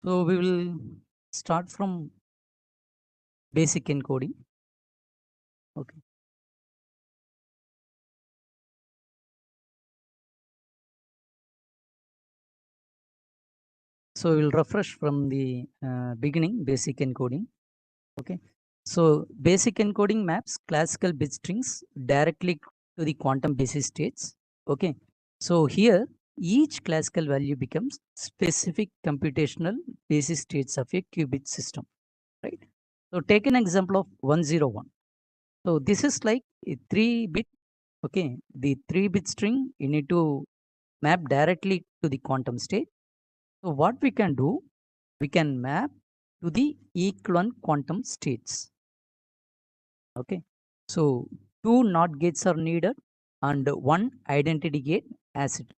So we will start from basic encoding. Okay. So we will refresh from the beginning, basic encoding. Okay. So basic encoding maps classical bit strings directly to the quantum basis states. Okay. So here each classical value becomes specific computational basis states of a qubit system. Right. So take an example of 101. So this is like a 3-bit. Okay. The 3-bit string you need to map directly to the quantum state. So what we can do, we can map to the equivalent quantum states. Okay. So two NOT gates are needed and one identity gate as it is.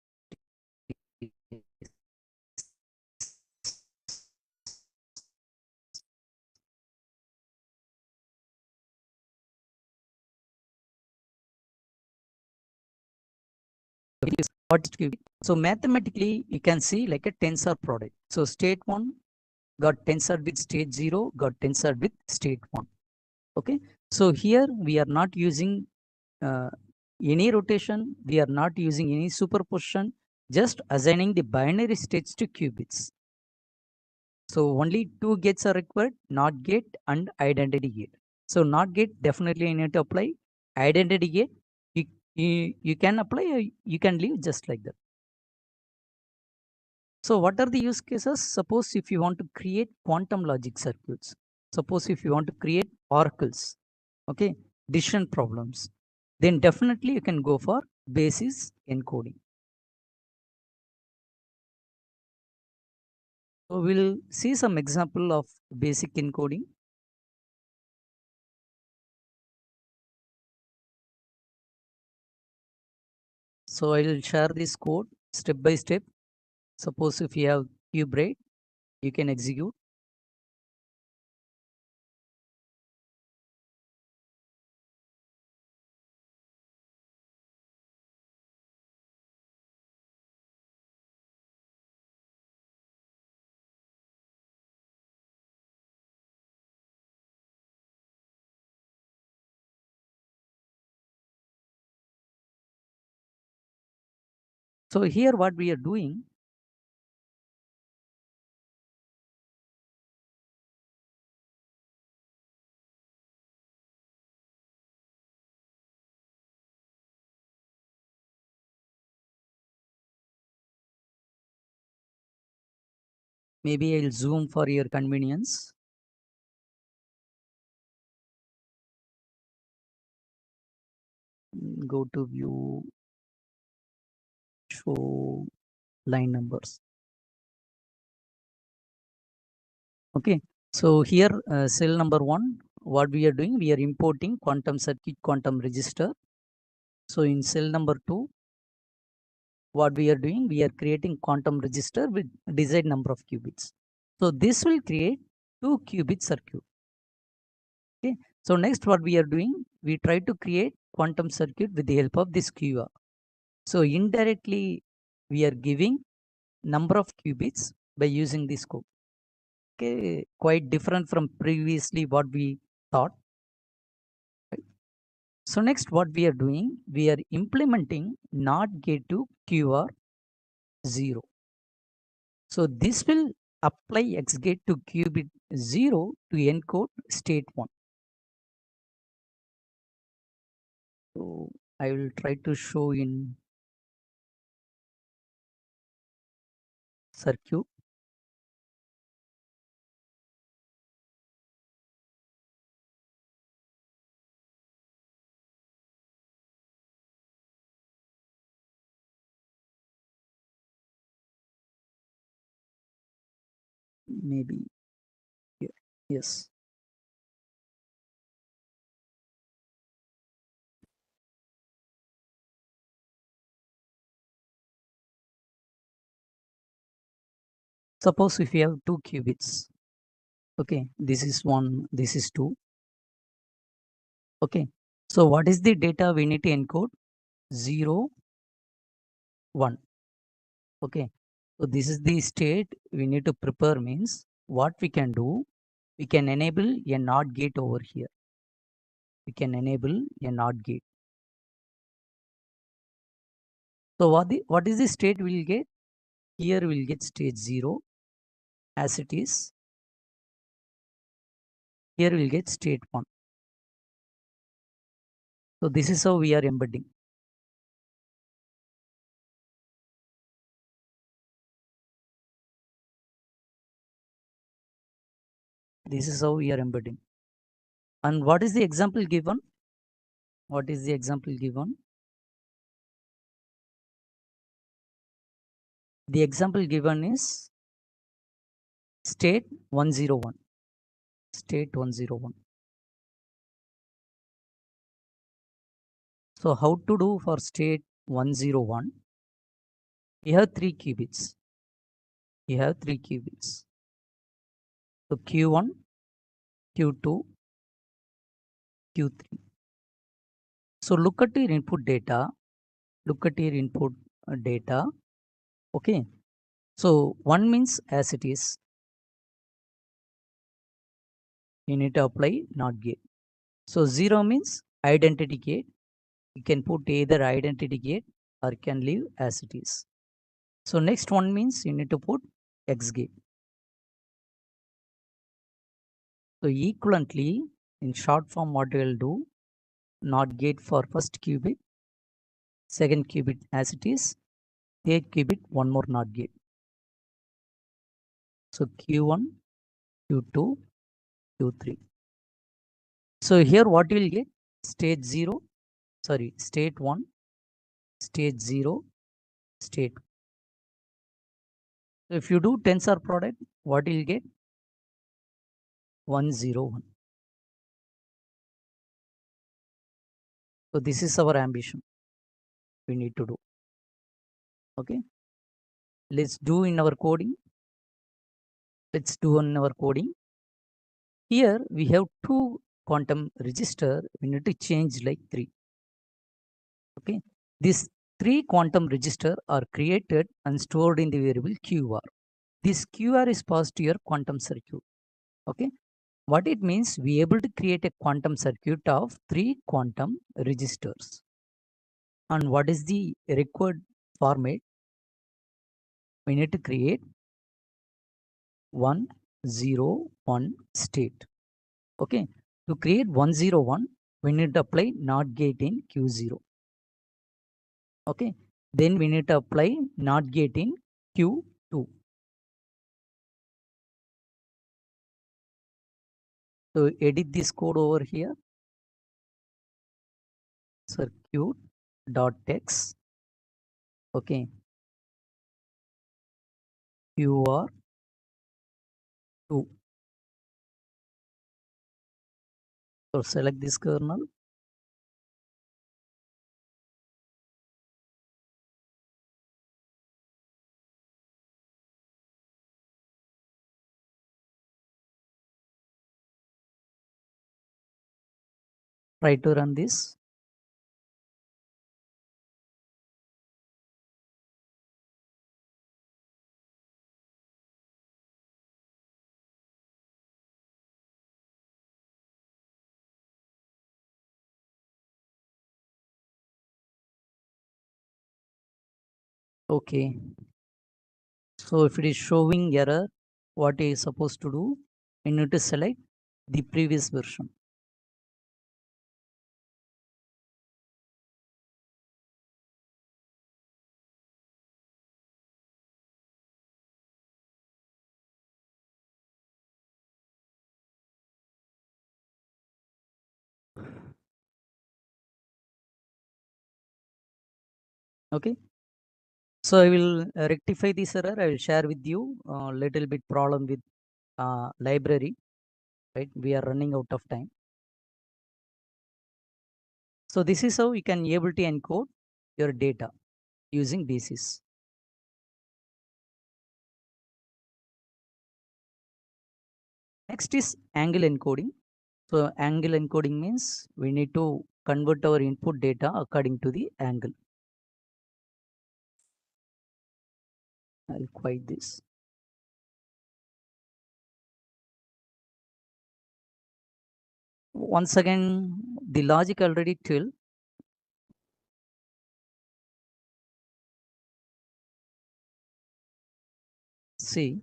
What is qubit? So mathematically you can see like a tensor product. So state 1 got tensored with state 0 got tensored with state 1. Okay. So here we are not using uh, any rotation, we are not using any superposition, just assigning the binary states to qubits. So only two gates are required, NOT gate and identity gate. So NOT gate definitely you need to apply. Identity gate you can apply or you can leave just like that. So what are the use cases? Suppose if you want to create quantum logic circuits, suppose if you want to create oracles, okay, decision problems, then definitely you can go for basis encoding. So we'll see some example of basic encoding. So I will share this code step by step. Suppose if you have cube braid, you can execute. So here what we are doing, maybe I'll zoom for your convenience. Go to view, show line numbers. Okay. So here cell number 1, what we are doing, we are importing quantum circuit, quantum register. So in cell number 2, what we are doing, we are creating quantum register with desired number of qubits. So this will create 2-qubit circuit. Okay. So next what we are doing, we try to create quantum circuit with the help of this QR. So indirectly we are giving number of qubits by using this code. Okay, quite different from previously what we thought. Right? So next what we are doing, we are implementing NOT gate to QR0. So this will apply X gate to qubit 0 to encode state 1. So I will try to show in circuit. Maybe here. Yes. Suppose if you have 2 qubits. Okay, this is 1, this is 2. Okay, so what is the data we need to encode? 0, 1. Okay, So this is the state we need to prepare. Means what we can do, we can enable a NOT gate over here. We can enable a NOT gate. So what is the state we'll get? Here we'll get state 0 as it is. Here we'll get state 1. So this is how we are embedding. This is how we are embedding. And what is the example given? What is the example given? The example given is state 101. State 101. So how to do for state 101? We have 3 qubits. We have 3 qubits. So Q1, Q2, Q3. So look at your input data. Look at your input data. Okay. So 1 means as it is. You need to apply NOT gate. So 0 means identity gate. You can put either identity gate or you can leave as it is. So next one means you need to put X gate. So equivalently, in short form, what we will do, NOT gate for first qubit, second qubit as it is, third qubit, one more NOT gate. So Q1, Q2, Q3. So here what you will get? State 0, sorry, state 1, state 0, state. So if you do tensor product, what you will get? 101. So this is our ambition we need to do. Okay. Let's do in our coding. Let's do in our coding. Here we have 2 quantum register. We need to change like 3. Okay. These 3 quantum register are created and stored in the variable QR. This QR is passed to your quantum circuit. Okay. What it means, we able to create a quantum circuit of 3 quantum registers. And what is the required format? We need to create 101 state. Okay. To create 101, we need to apply NOT gate in Q0. Okay. Then we need to apply NOT gate in Q2. So edit this code over here. Circuit dot text. Okay. QR2. So select this kernel. Try to run this. Okay. So if it is showing error, what is supposed to do? I need to select the previous version. Okay. So I will rectify this error. I will share with you a little bit problem with library. Right. We are running out of time. So this is how you can able to encode your data using basis. Next is angle encoding. So angle encoding means we need to convert our input data according to the angle. I'll quit this. Once again, the logic already tell. See,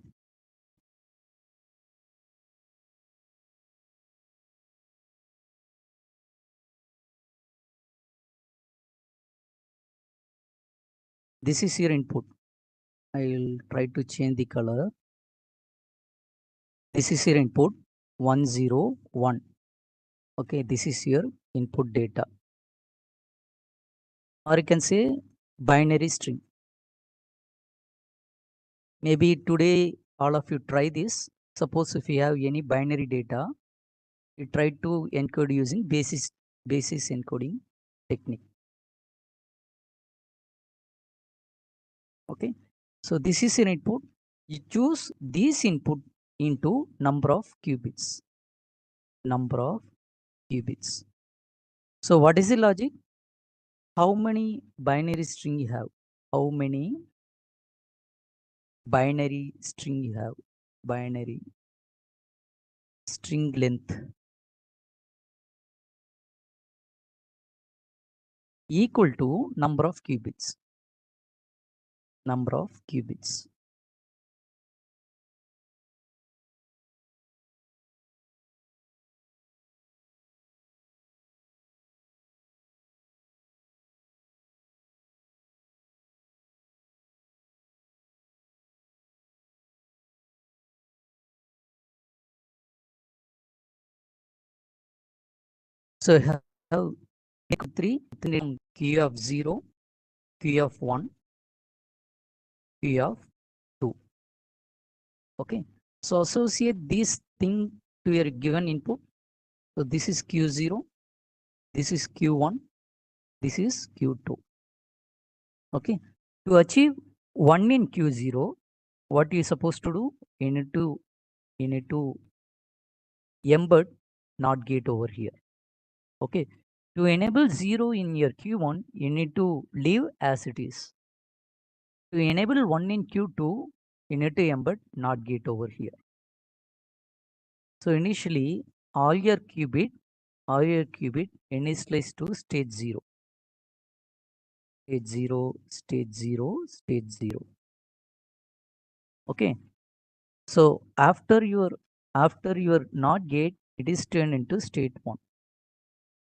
this is your input. I'll try to change the color. This is your input 101. Okay, this is your input data. Or you can say binary string. Maybe today all of you try this. Suppose if you have any binary data, you try to encode using basis encoding technique. Okay, so this is an input. You choose this input into number of qubits. Number of qubits. So what is the logic? How many binary string you have? How many binary string you have? Binary string length equal to number of qubits. Number of qubits. So you have Q3, Q of 0, Q of 1, Q of 2. Okay. So associate this thing to your given input. So this is Q0, this is Q1, this is Q2. Okay. To achieve 1 in Q0, what you supposed to do? You need to embed NOT gate over here. Okay. To enable 0 in your Q1, you need to leave as it is. To enable 1 in Q2, you need to embed NOT gate over here. So initially, all your qubit initialize to stage 0. Stage 0, stage 0, stage 0. Okay. So after your NOT gate, it is turned into state 1.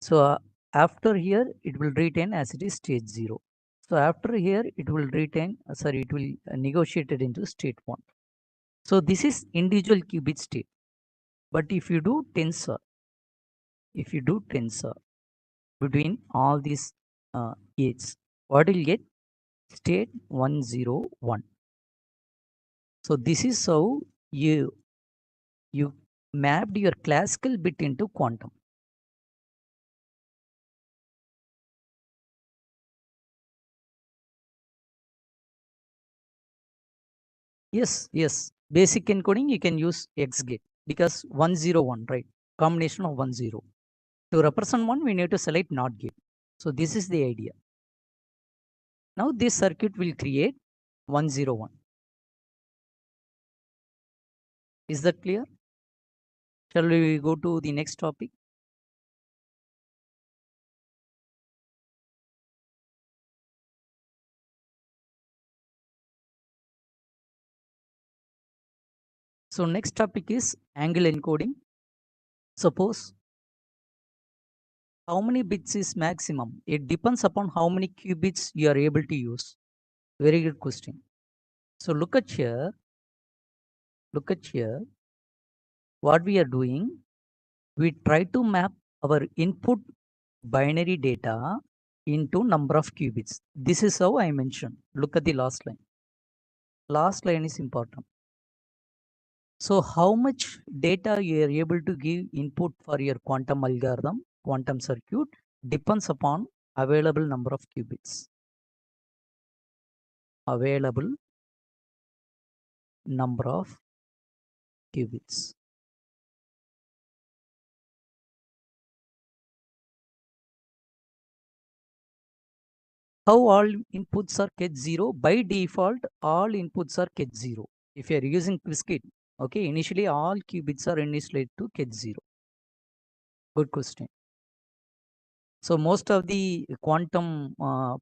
So after here, it will retain as it is stage 0. So after here, it will retain, it will negotiate it into state 1. So this is individual qubit state. But if you do tensor between all these gates, what will get? State 101. So this is how you mapped your classical bit into quantum. Yes. Basic encoding you can use X gate because 101, right? Combination of 10. To represent 1, we need to select NOT gate. So this is the idea. Now this circuit will create 101. Is that clear? Shall we go to the next topic? So next topic is angle encoding. Suppose how many bits is maximum? It depends upon how many qubits you are able to use. Very good question. So look at here. What we are doing, we try to map our input binary data into number of qubits. This is how I mentioned. Look at the last line. Last line is important. So how much data you are able to give input for your quantum algorithm, quantum circuit, depends upon available number of qubits. Available number of qubits. How all inputs are catch 0? By default, all inputs are catch 0. If you are using Qiskit, okay, initially all qubits are initialized to catch 0. Good question. So most of the quantum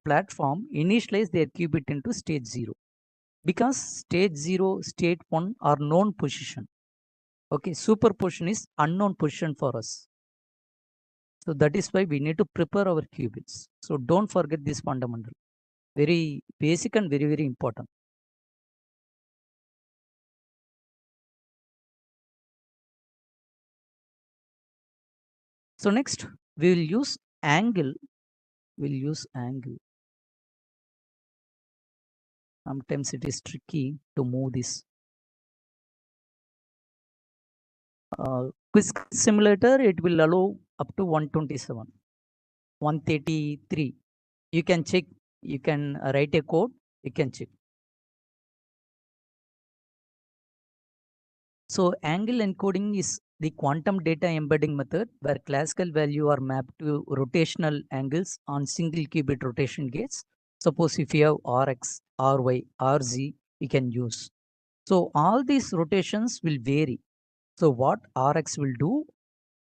platform initialize their qubit into state 0 because state 0, state 1 are known position. Okay, superposition is unknown position for us. So that is why we need to prepare our qubits. So don't forget this fundamental. Very basic and very, very important. So next we will use angle. We'll use angle. Sometimes it is tricky to move this. Quiz simulator, it will allow up to 127, 133. You can check, you can write a code, you can check. So angle encoding is the quantum data embedding method where classical value are mapped to rotational angles on single qubit rotation gates. Suppose if you have Rx, Ry, Rz, you can use. So all these rotations will vary. So what Rx will do,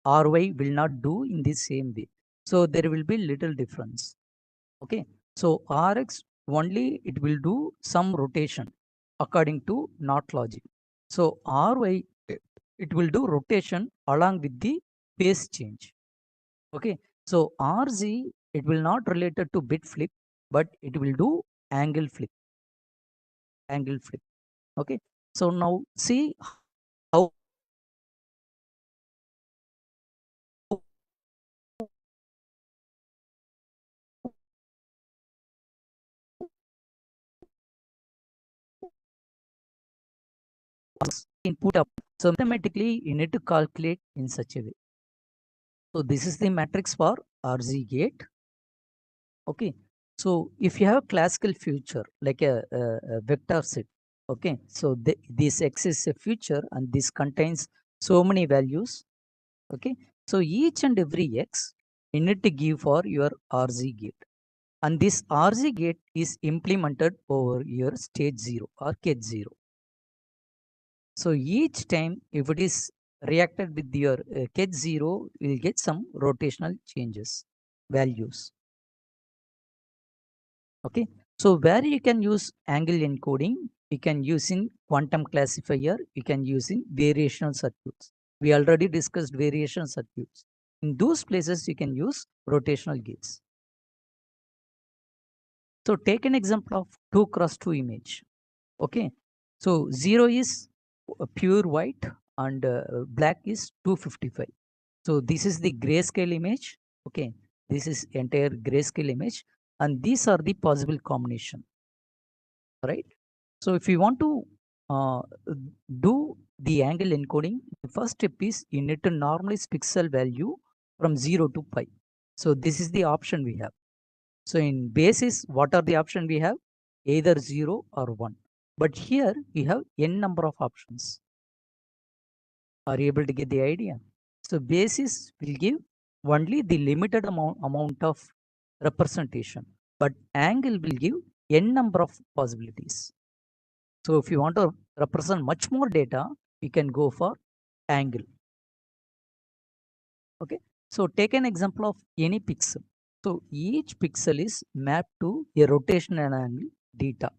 Ry will not do in the same way. So there will be little difference. Okay. So Rx only it will do some rotation according to NOT logic. So Ry it will do rotation along with the phase change. Okay. So Rz it will not related to bit flip, but it will do angle flip. Angle flip. Okay. So now see how input up. So mathematically you need to calculate in such a way. So this is the matrix for RZ gate. Okay. So if you have a classical future like a vector set, okay. So this X is a future and this contains so many values. Okay. So each and every X you need to give for your RZ gate. And this RZ gate is implemented over your stage 0 or gate 0. So each time if it is reacted with your catch 0, you will get some rotational changes, values. Okay. So where you can use angle encoding, you can use in quantum classifier, you can use in variational circuits. We already discussed variational circuits. In those places, you can use rotational gates. So take an example of 2x2 image. Okay. So 0 is pure white and black is 255. So this is the grayscale image. Okay. This is entire grayscale image and these are the possible combination. Right. So if you want to uh, do the angle encoding, the first step is you need to normalize pixel value from 0 to pi. So this is the option we have. So in basis, what are the option we have? Either 0 or 1. But here we have n number of options. Are you able to get the idea? So basis will give only the limited amount of representation, but angle will give n number of possibilities. So if you want to represent much more data, you can go for angle. Okay. So take an example of any pixel. So each pixel is mapped to a rotational angle theta.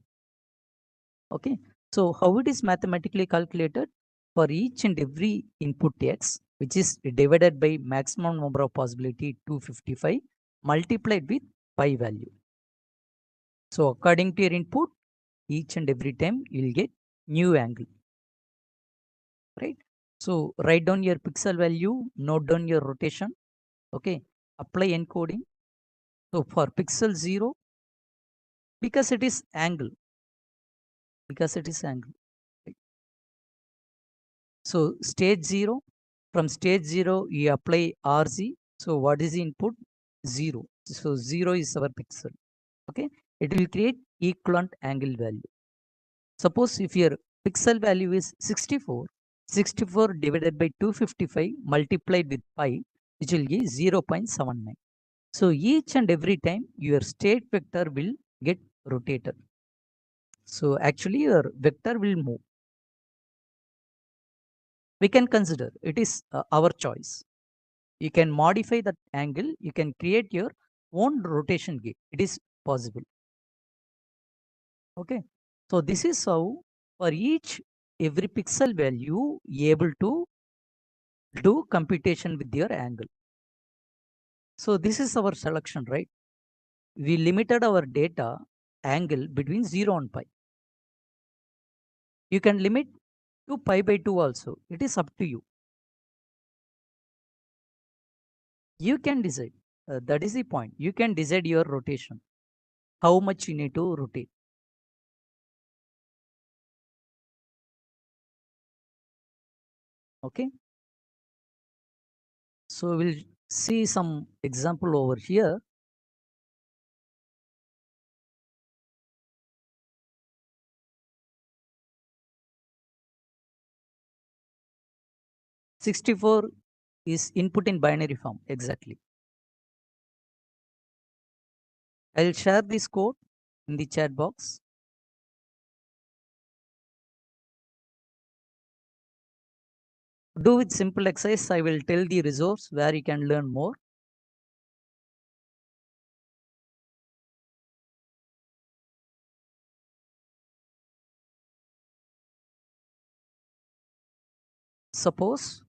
Okay. So how it is mathematically calculated? For each and every input x, which is divided by maximum number of possibility 255 multiplied with pi value. So according to your input, each and every time you will get new angle. Right. So write down your pixel value, note down your rotation. Okay. Apply encoding. So for pixel 0, because it is angle, right? So stage 0, from stage 0 you apply RZ. So what is the input? 0. So 0 is our pixel. Okay. It will create equivalent angle value. Suppose if your pixel value is 64, 64 divided by 255 multiplied with pi, which will give 0.79. So each and every time your state vector will get rotated. So actually your vector will move. We can consider it is our choice. You can modify that angle. You can create your own rotation gate. It is possible. Okay. So this is how for each every pixel value you able to do computation with your angle. So this is our selection, right? We limited our data angle between 0 and pi. You can limit to pi by 2 also. It is up to you. You can decide. That is the point. You can decide your rotation. How much you need to rotate. Okay. So we'll see some example over here. '64 is input in binary form. Exactly. I'll share this code in the chat box. Do with simple exercise. I will tell the resource where you can learn more. Suppose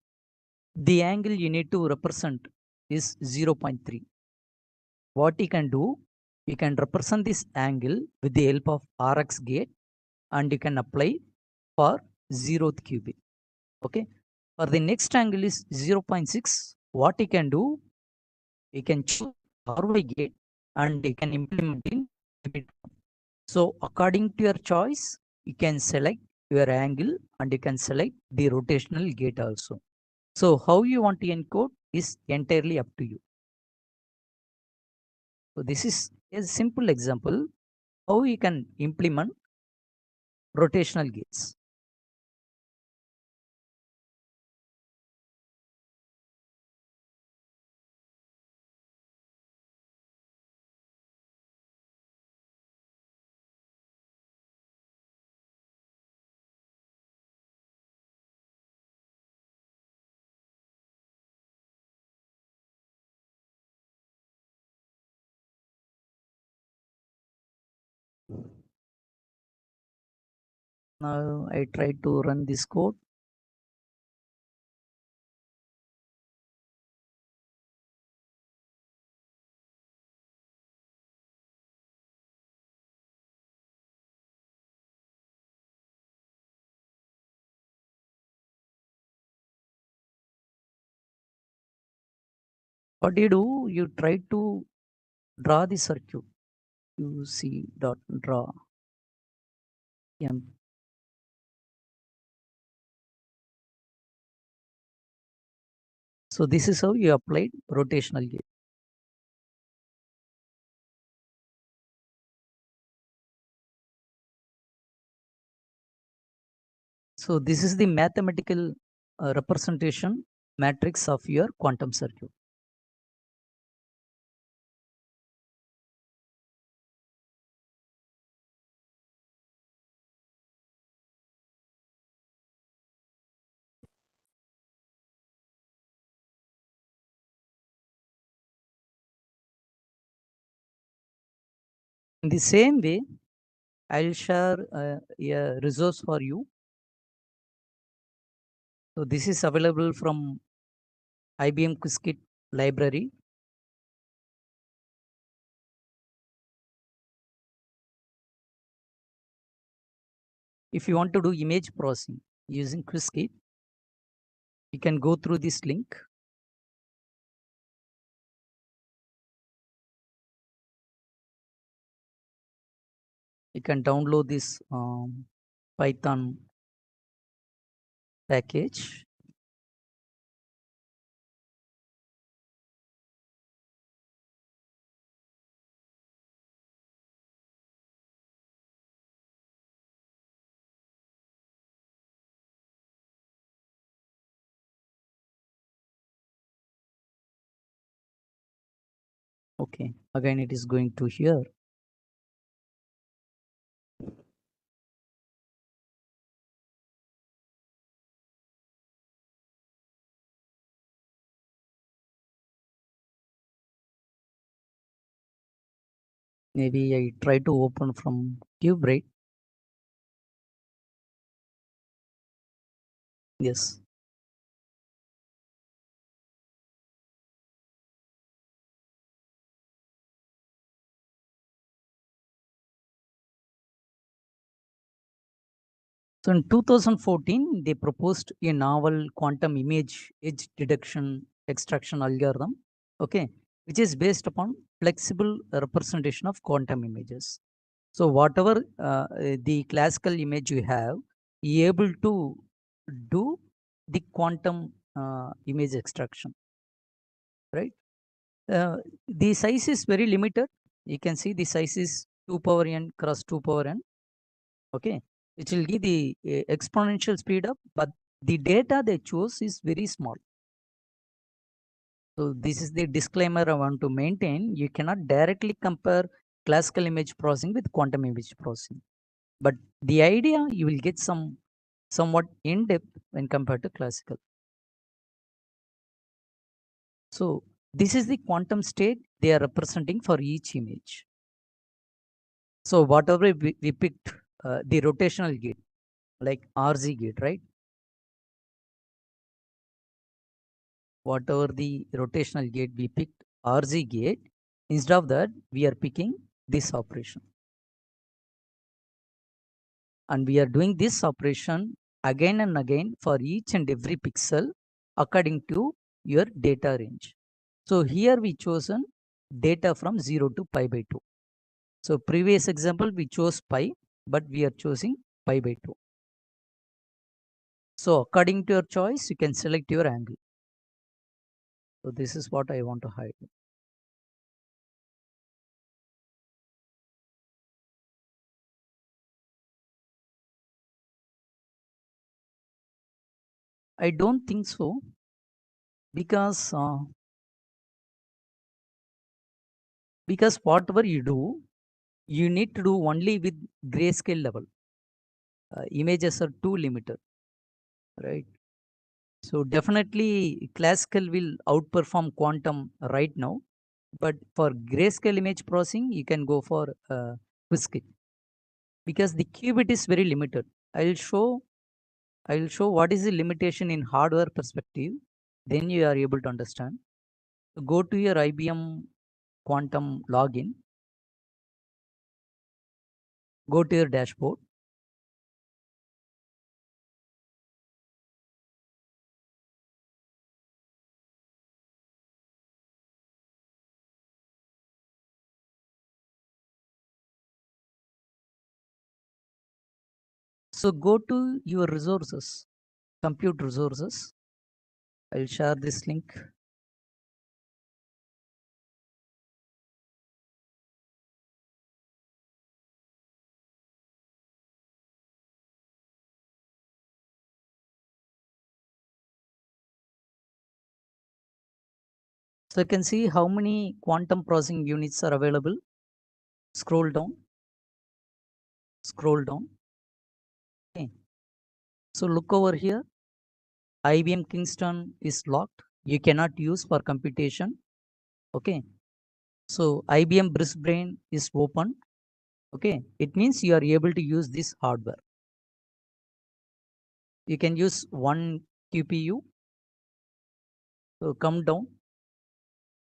the angle you need to represent is 0.3. What you can do, you can represent this angle with the help of Rx gate and you can apply for 0th qubit. Okay. For the next angle is 0.6. What you can do, you can choose RY gate and you can implement in qubit. So according to your choice, you can select your angle and you can select the rotational gate also. So how you want to encode is entirely up to you. So this is a simple example how you can implement rotational gates. Now I try to run this code. What do? You try to draw the circuit. You see dot draw M. So this is how you applied rotational gate. So this is the mathematical representation matrix of your quantum circuit. In the same way, I'll share a resource for you. So this is available from IBM Qiskit library. If you want to do image processing using Qiskit, you can go through this link. You can download this Python package. Okay, again it is going to here. Maybe I try to open from cube, right? Yes. So in 2014, they proposed a novel quantum image edge detection extraction algorithm, okay, which is based upon flexible representation of quantum images. So whatever the classical image you have, you able to do the quantum image extraction, right? Uh, the size is very limited. You can see the size is 2 power n cross 2 power n, okay, which will give the exponential speed up, but the data they chose is very small. So this is the disclaimer I want to maintain. You cannot directly compare classical image processing with quantum image processing, but the idea you will get somewhat in depth when compared to classical. So this is the quantum state they are representing for each image. So whatever we picked the rotational gate like RZ gate, right? Whatever the rotational gate we picked RZ gate, instead of that we are picking this operation, and we are doing this operation again and again for each and every pixel according to your data range. So here we chosen data from 0 to pi by 2. So previous example we chose pi, but we are choosing pi by 2. So according to your choice, you can select your angle. So this is what I want to hide. I don't think so, because whatever you do, you need to do only with grayscale level. Images are too limited, right? So definitely classical will outperform quantum right now, but for grayscale image processing, you can go for Qiskit because the qubit is very limited. I'll show I'll show what is the limitation in hardware perspective. Then you are able to understand. So go to your IBM quantum login. Go to your dashboard. So go to your resources, compute resources. I'll share this link. So you can see how many quantum processing units are available. Scroll down, scroll down. Okay. So look over here. IBM Kingston is locked. You cannot use for computation. Okay. So IBM Brisbane is open. Okay. It means you are able to use this hardware. You can use one QPU. So come down.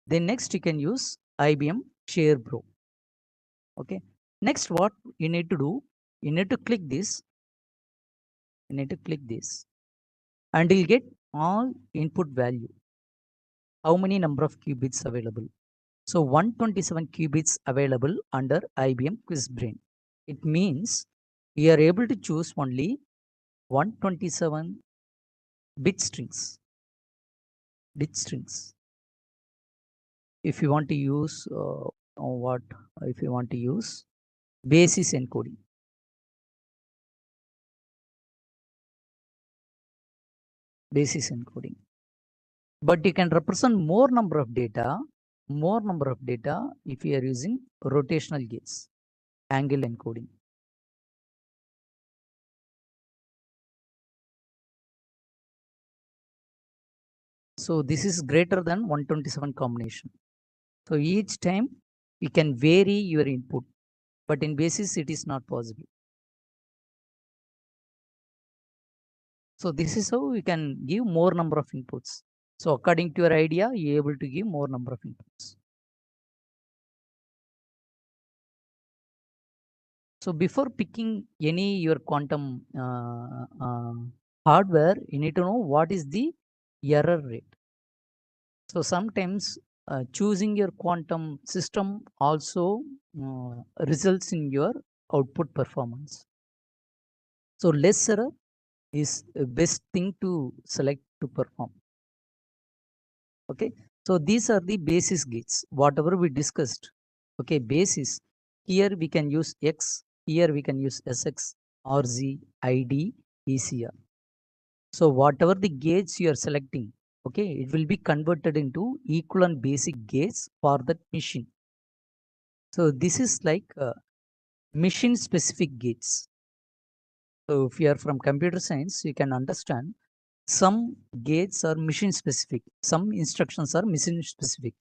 Then next you can use IBM SharePro. Okay. Next, what you need to do, you need to click this. You need to click this, and you'll get all input value. How many number of qubits available? So 127 qubits available under IBM QuizBrain. It means we are able to choose only 127 bit strings. Bit strings. If you want to use what? If you want to use basis encoding. Basis encoding. But you can represent more number of data more number of data if we are using rotational gates, angle encoding. So this is greater than 127 combination. So each time you can vary your input, but in basis it is not possible. So this is how we can give more number of inputs. So according to your idea, you're able to give more number of inputs. So before picking any your quantum hardware, you need to know what is the error rate. So sometimes choosing your quantum system also results in your output performance. So less error is the best thing to select to perform. Okay, so these are the basis gates, whatever we discussed. Okay, basis, here we can use X, here we can use SX, RZ, ID, ECR. So whatever the gates you are selecting, okay, it will be converted into equivalent basic gates for that machine. So this is like machine specific gates. So if you are from computer science, you can understand some gates are machine specific, some instructions are machine specific.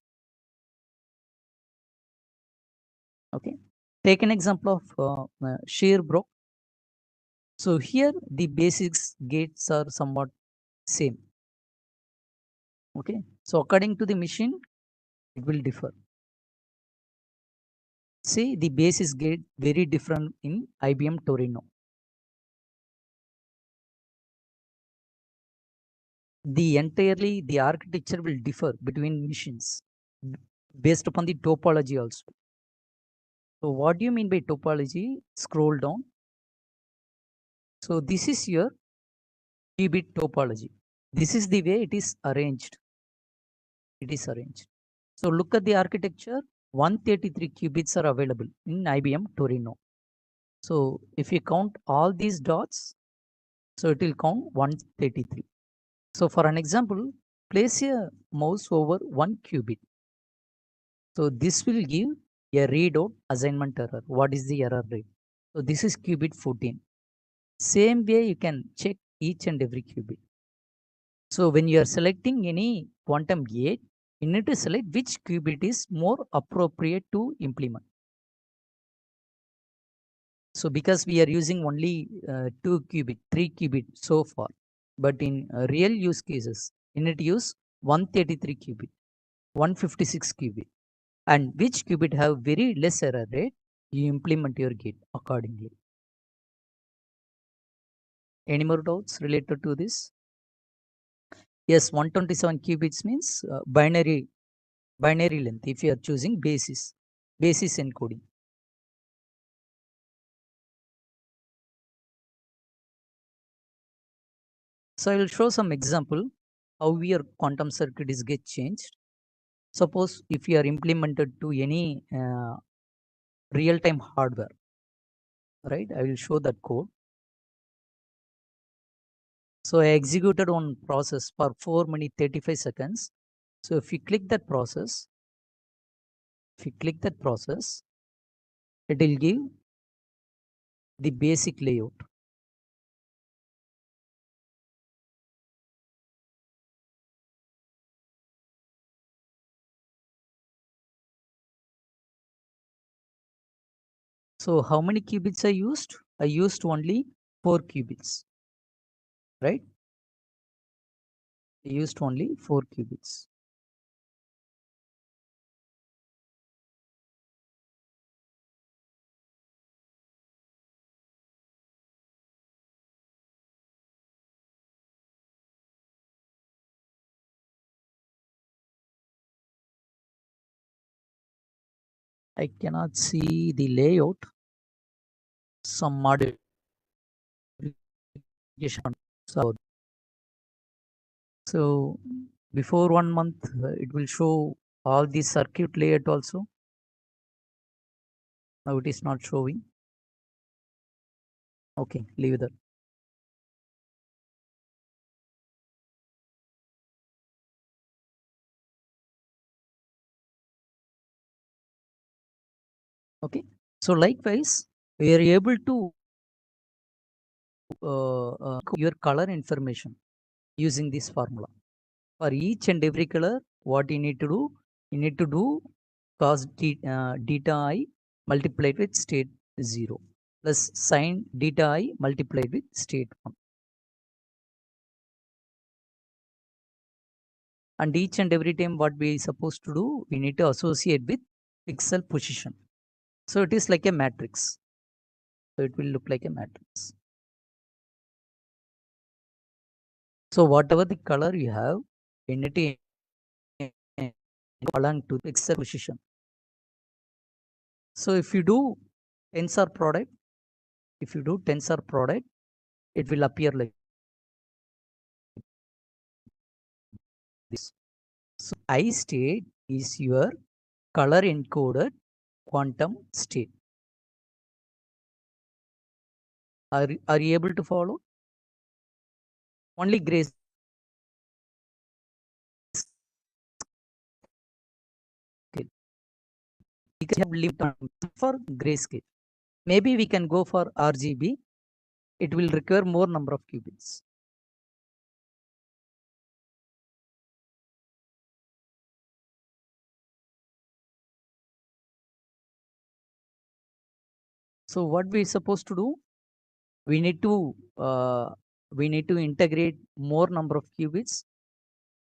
Okay, take an example of shear broke. So here the basics gates are somewhat same. Okay, so according to the machine, it will differ. See, the basis gate very different in IBM Torino. The architecture will differ between machines based upon the topology also. So what do you mean by topology? Scroll down. So this is your qubit topology. This is the way it is arranged. It is arranged. So look at the architecture. 133 qubits are available in IBM Torino. So if you count all these dots, so it will count 133. So for an example, place a mouse over one qubit. So this will give a readout assignment error. What is the error rate? So this is qubit 14. Same way you can check each and every qubit. So when you are selecting any quantum gate, you need to select which qubit is more appropriate to implement. So because we are using only 2 qubit, 3 qubit so far, but in real use cases, you need to use 133 qubit, 156 qubit, and which qubit have very less error rate, you implement your gate accordingly. Any more doubts related to this? Yes, 127 qubits means binary length if you are choosing basis encoding. So I will show some example how your quantum circuit is get changed. Suppose if you are implemented to any real-time hardware, right? I will show that code. So I executed one process for 4 minutes 35 seconds. So if you click that process, it will give the basic layout. So how many qubits I used? I used only 4 qubits, right? I used only 4 qubits. I cannot see the layout. Some modification. So before 1 month, it will show all the circuit layout also. Now it is not showing. Okay, leave that. Okay, so likewise we are able to your color information using this formula. For each and every color, what you need to do, you need to do cos theta I multiplied with state 0 plus sin theta I multiplied with state 1. And each and every time what we supposed to do, we need to associate with pixel position. So it is like a matrix. So it will look like a matrix. So whatever the color you have, we need to along to pixel position. So if you do tensor product, it will appear like this. So I state is your color encoded quantum state. Are you able to follow? Only gray scale. We can have limit for grayscale. Maybe we can go for RGB. It will require more number of qubits. So what we supposed to do? We need to integrate more number of qubits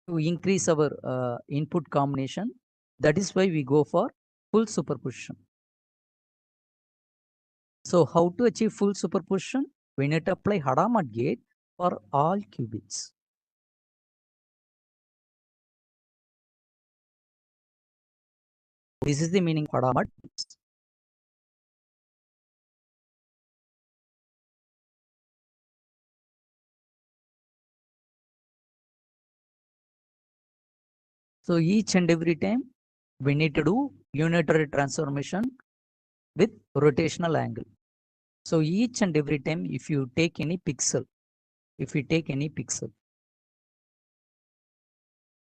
to increase our input combination. That is why we go for full superposition. So how to achieve full superposition? We need to apply Hadamard gate for all qubits. This is the meaning of Hadamard. So each and every time we need to do unitary transformation with rotational angle. So each and every time if you take any pixel,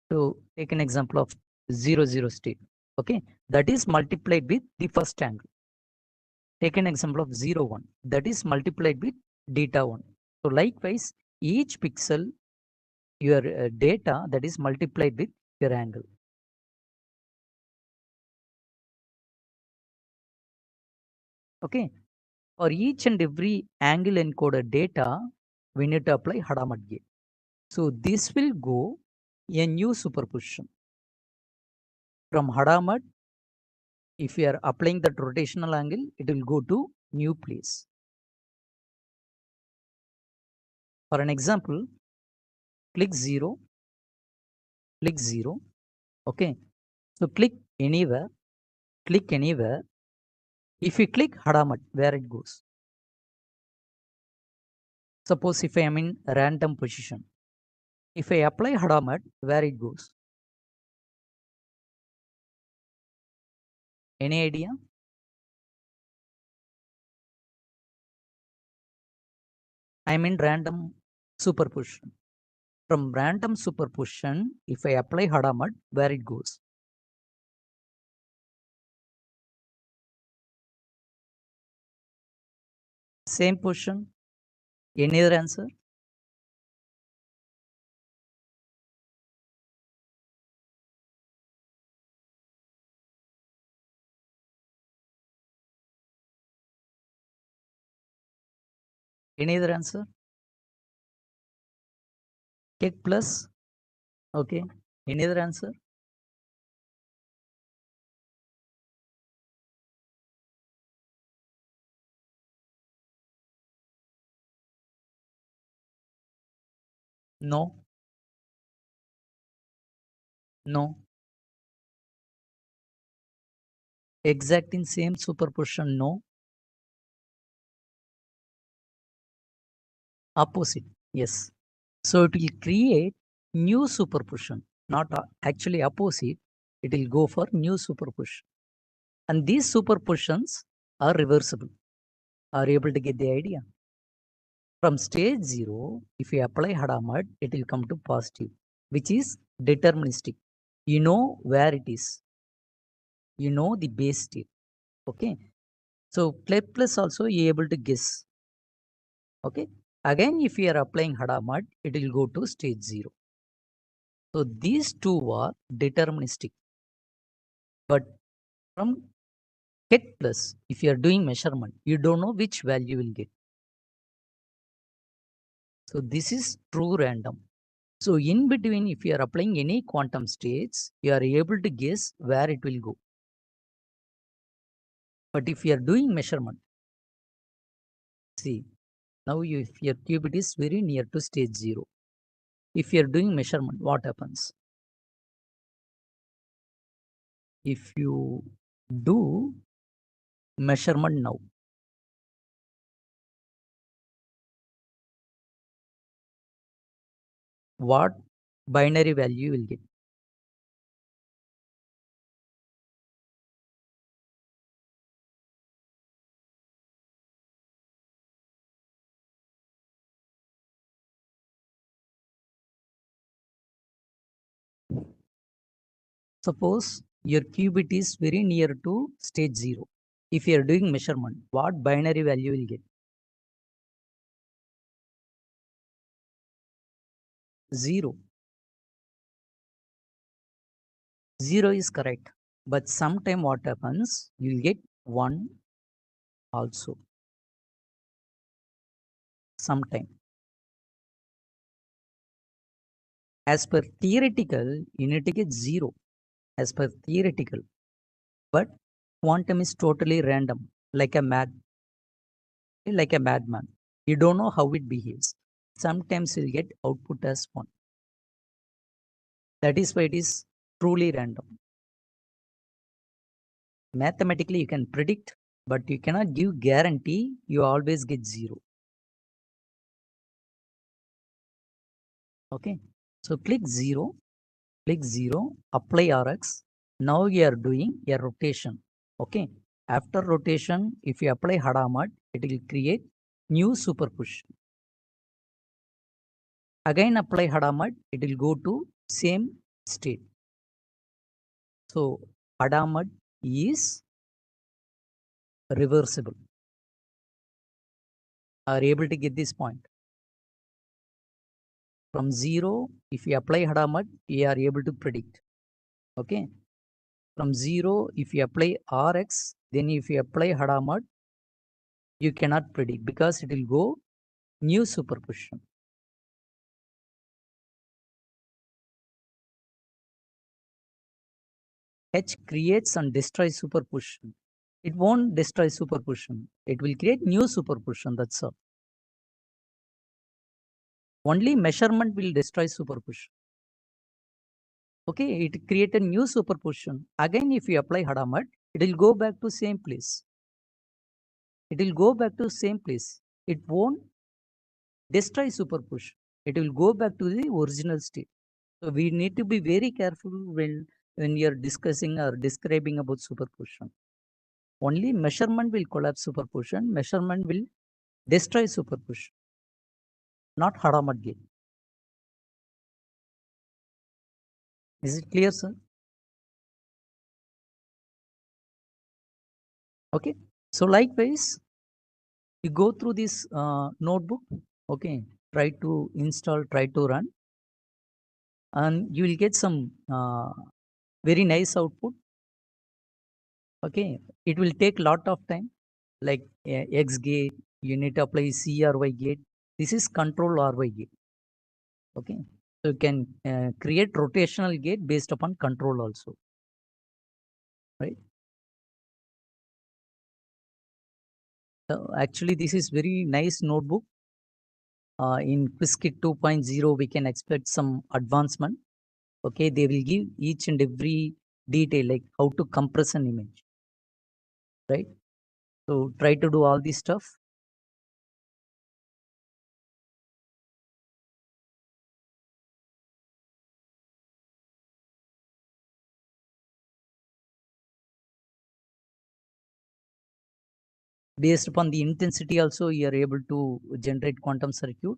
so take an example of 0 state, okay, that is multiplied with the first angle. Take an example of 0 1, that is multiplied with theta 1. So likewise, each pixel, your data, that is multiplied with your angle. Okay, for each and every angle encoded data, we need to apply Hadamard gate. So this will go a new superposition. From Hadamard, if you are applying that rotational angle, it will go to new place. For an example, click 0, okay. So click anywhere. If you click Hadamard, where it goes? Suppose if I am in random position, if I apply Hadamard, where it goes? Any idea? I am in random superposition. From random superposition, if I apply Hadamard, where it goes? Same position. Any other answer? Any other answer? Take plus. Okay. Any other answer? No. No. Exact in same superposition? No. Opposite? Yes. So it will create new superposition, not actually opposite. It will go for new superposition. And these superpositions are reversible. Are you able to get the idea? From stage 0, if you apply Hadamard, it will come to positive, which is deterministic. You know where it is. You know the base state. Okay. So plate plus also you able to guess. Okay. Again, if you are applying Hadamard, it will go to stage 0. So these two are deterministic. But from get plus, if you are doing measurement, you don't know which value you will get. So this is true random. So in between, if you are applying any quantum states, you are able to guess where it will go. But if you are doing measurement, see, now if your qubit is very near to stage 0, if you are doing measurement, what happens? If you do measurement now, what binary value you will get? Suppose your qubit is very near to stage 0. If you are doing measurement, what binary value you will get? 0. 0 is correct. But sometime what happens? You will get 1 also. Sometime. As per theoretical, you need to get 0. As per theoretical. But quantum is totally random, like a madman. You don't know how it behaves. Sometimes you'll get output as 1. That is why it is truly random. Mathematically, you can predict, but you cannot give guarantee you always get 0. Okay. So click 0, apply Rx. Now you are doing a rotation. Okay. After rotation, if you apply Hadamard, it will create new superposition. Again apply Hadamard, it will go to same state. So Hadamard is reversible. Are able to get this point? From 0, if you apply Hadamard, you are able to predict. Okay. From 0, if you apply Rx, then if you apply Hadamard, you cannot predict because it will go new superposition. H creates and destroys superposition. It won't destroy superposition. It will create new superposition. That's all. Only measurement will destroy superposition. Okay, it create a new superposition. Again, if you apply Hadamard, it will go back to same place. It will go back to same place. It won't destroy superposition. It will go back to the original state. So we need to be very careful when you are discussing or describing about superposition. Only measurement will collapse superposition. Measurement will destroy superposition, not Hadamard gate. Is it clear, sir? Okay. So likewise, you go through this notebook. Okay. Try to install, try to run, and you will get some very nice output. Okay. It will take lot of time, like X gate. You need to apply C or Y gate. This is control or Y gate. Okay. So you can create rotational gate based upon control also. Right. Actually, this is very nice notebook. In QuizKit 2.0, we can expect some advancement. Okay, they will give each and every detail like how to compress an image. Right. So try to do all this stuff. Based upon the intensity also, you are able to generate quantum circuit.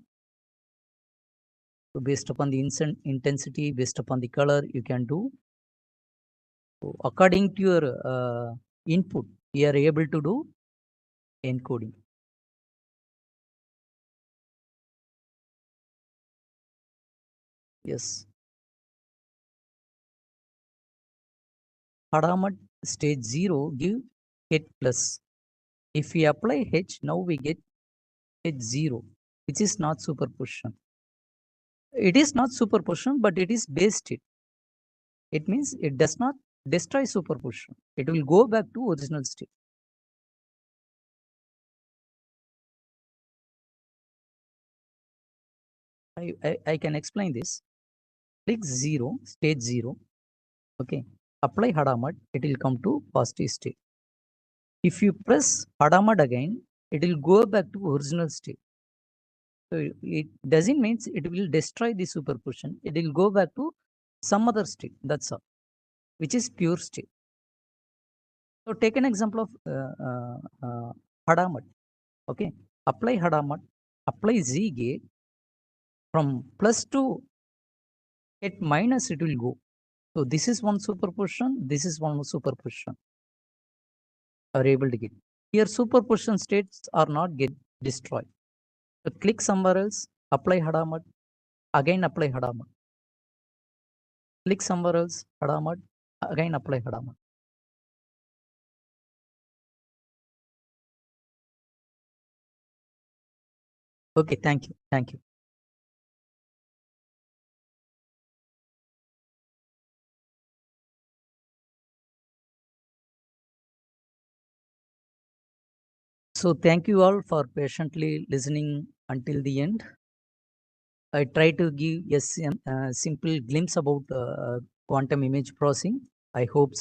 So based upon the intensity, based upon the color, you can do. So according to your input, you are able to do encoding. Yes. Hadamard stage 0 give H plus. If we apply H, now we get H0, which is not superposition. It is not superposition, but it is base state. It means it does not destroy superposition. It will go back to original state. I can explain this. Click 0, stage 0. Okay. Apply Hadamard, it will come to positive state. If you press Hadamard again, it will go back to original state. So it doesn't mean it will destroy the superposition. It will go back to some other state. That's all, which is pure state. So take an example of Hadamard. Okay. Apply Hadamard, apply Z gate. From plus to at minus it will go. So this is one superposition, this is one superposition. Are able to get. Here superposition states are not get destroyed. So click somewhere else, apply Hadamard, again apply Hadamard. Click somewhere else, Hadamard, again apply Hadamard. Okay, thank you. Thank you. So thank you all for patiently listening until the end. I try to give a simple glimpse about quantum image processing. I hope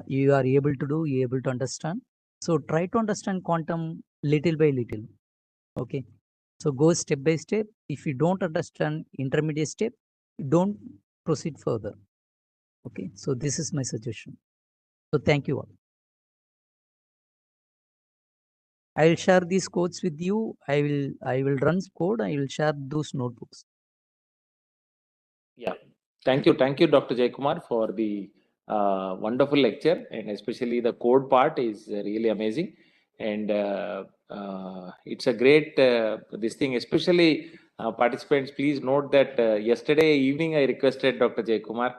you are able to do, you able to understand. So try to understand quantum little by little. Okay. So go step by step. If you don't understand intermediate step, don't proceed further. Okay. So this is my suggestion. So thank you all. I will share these codes with you. I will run code. I will share those notebooks. Yeah. Thank you, Dr. Jaykumar, for the wonderful lecture, and especially the code part is really amazing. And it's a great this thing, especially participants. Please note that yesterday evening I requested Dr. Jaykumar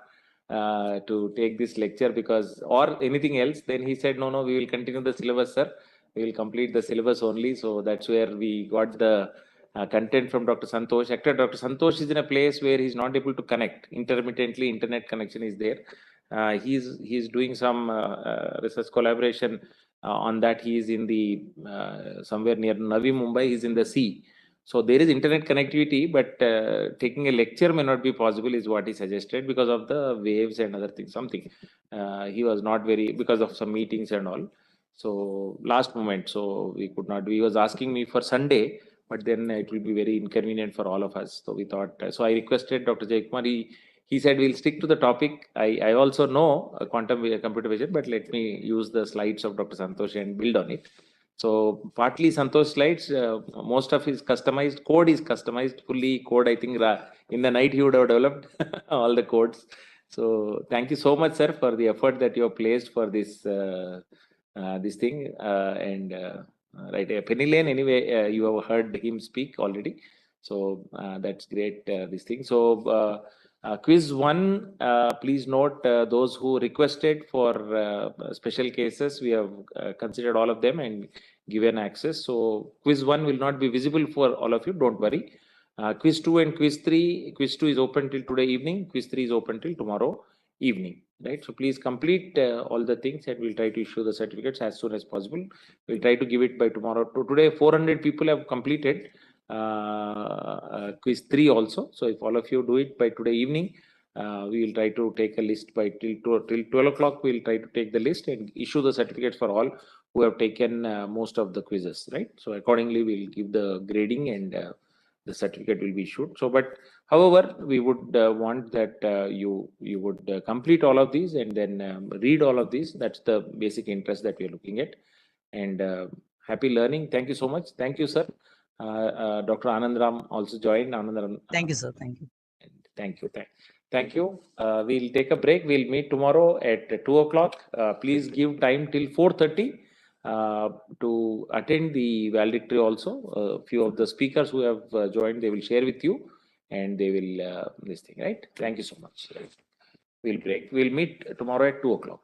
to take this lecture because, or anything else. Then he said, no, we will continue the syllabus, sir. We will complete the syllabus only. So that's where we got the content from Dr. Santosh. Actually, Dr. Santosh is in a place where he's not able to connect intermittently. Internet connection is there. He's doing some research collaboration on that. He is in the somewhere near Navi Mumbai. He's in the sea. So there is internet connectivity, but taking a lecture may not be possible, is what he suggested, because of the waves and other things. Something he was not very, because of some meetings and all. So last moment, so we could not. He was asking me for Sunday, but then it will be very inconvenient for all of us. So we thought. So I requested Dr. Jaykumar. He said we'll stick to the topic. I also know quantum computer vision, but let me use the slides of Dr. Santosh and build on it. So partly Santosh slides, most of his customized code is customized fully code. I think in the night he would have developed all the codes. So thank you so much, sir, for the effort that you have placed for this this thing. Right, Penny Lane. Anyway, you have heard him speak already. So that's great. This thing. So quiz 1. Please note those who requested for special cases. We have considered all of them and given access. So quiz 1 will not be visible for all of you. Don't worry. Quiz 2 and quiz 3. Quiz 2 is open till today evening. Quiz 3 is open till tomorrow evening. Right. So please complete all the things, and we'll try to issue the certificates as soon as possible. We'll try to give it by tomorrow. Today, 400 people have completed quiz 3 also. So if all of you do it by today evening, we will try to take a list by till 12 o'clock. We'll try to take the list and issue the certificates for all who have taken most of the quizzes, right? So accordingly, we'll give the grading and the certificate will be issued. So, but however, we would want that you would complete all of these and then read all of these. That's the basic interest that we are looking at. And happy learning. Thank you so much. Thank you, sir. Dr. Anandram also joined. Anandram. Thank you, sir. Thank you. Thank you. Thank you. We'll take a break. We'll meet tomorrow at 2 o'clock. Please give time till 4:30. to attend the valedictory also. A few of the speakers who have joined, they will share with you, and they will this thing, right? Thank you so much. We'll break. We'll meet tomorrow at 2 o'clock.